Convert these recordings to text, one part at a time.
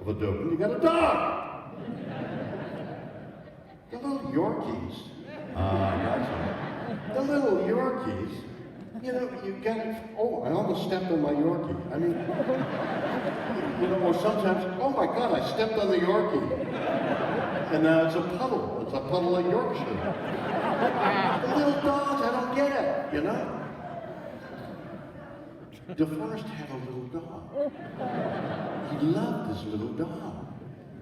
of a Doberman, you got a dog. The little Yorkies. That's right. The little Yorkies. You know, you got it. Oh, I almost stepped on my Yorkie. I mean, you know, or sometimes, oh my God, I stepped on the Yorkie. And now it's a puddle. It's a puddle of Yorkshire. The little dogs, I don't get it, you know? DeForest had a little dog. He loved his little dog.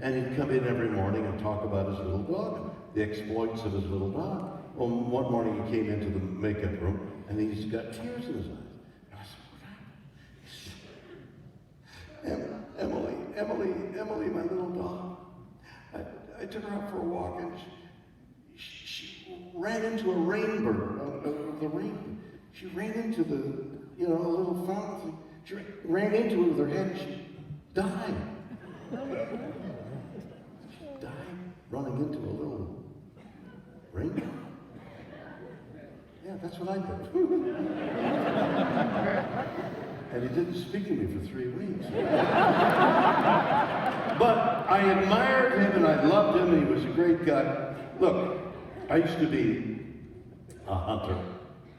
And he'd come in every morning and talk about his little dog, the exploits of his little dog. Well, one morning he came into the makeup room and he's got tears in his eyes. And I said, what happened? Emily, my little dog. I took her out for a walk and she ran into a rainbird, the rain. She ran into a little fountain thing. She ran into it with her head and she died. She died running into a little rainbow. Yeah, that's what I did. And he didn't speak to me for 3 weeks. But I admired him and I loved him and he was a great guy. Look, I used to be a hunter.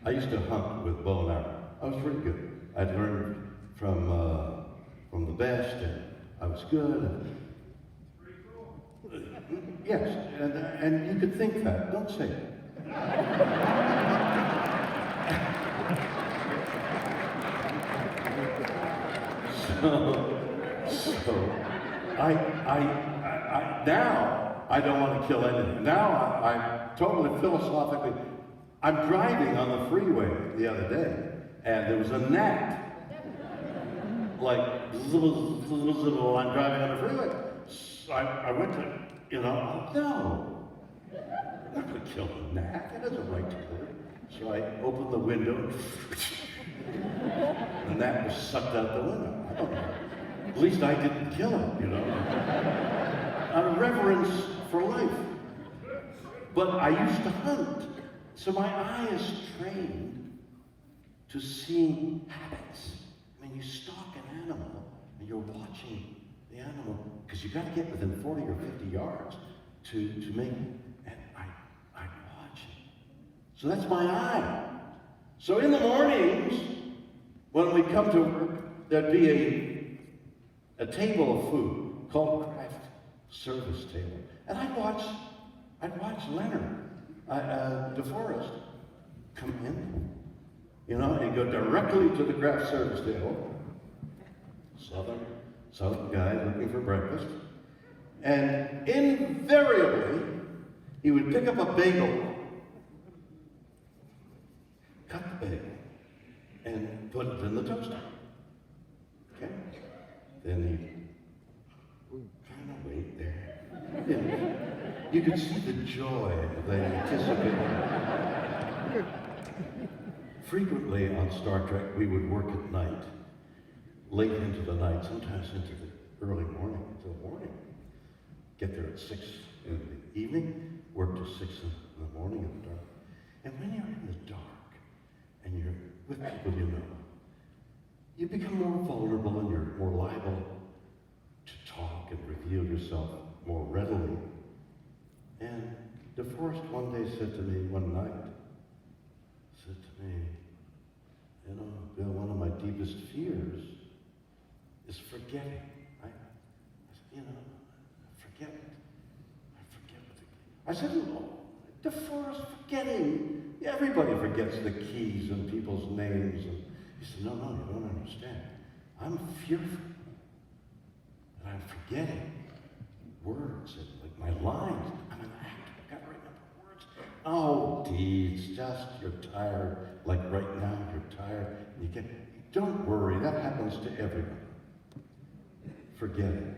I used to hunt with bow and arrow. I was pretty good. I'd learned from the best and I was good. Pretty cool. Yes, and you could think that. Don't say it. So I now I don't want to kill anything. Now I totally philosophically, I'm driving on the freeway the other day, and there was a gnat. Like, I'm driving on the freeway. So I went to, no, I'm not going to kill a gnat. It has a right to live. So I opened the window, and the gnat was sucked out the window. I don't know. At least I didn't kill it, A reverence for life. But I used to hunt. So my eye is trained to seeing habits. I mean, you stalk an animal and you're watching the animal because you got to get within 40 or 50 yards to make it. And I watch it. So that's my eye. So in the mornings, when we come to work, there'd be a table of food called a craft service table. And I'd watch Leonard, DeForest, come in, and go directly to the craft service table. Southern guy looking for breakfast. And invariably, he would pick up a bagel, cut the bagel, and put it in the toaster. Okay? Then he'd kind of wait there. You could see the joy they anticipated. Frequently on Star Trek, we would work at night, late into the night, sometimes into the early morning, until morning. Get there at 6 in the evening, work till 6 in the morning in the dark. And when you're in the dark, and you're with people you become more vulnerable and you're more liable to talk and reveal yourself more readily. And DeForest one day said to me one night, Bill, one of my deepest fears is forgetting. I forget. I said, DeForest, forgetting. Everybody forgets the keys and people's names. And he said, no, you don't understand. I'm fearful. And I'm forgetting words and like my lines. I'm an actor. I've got to remember words. Oh, Dee, it's just you're tired. Like right now, you're tired. And don't worry. That happens to everyone. Forget it.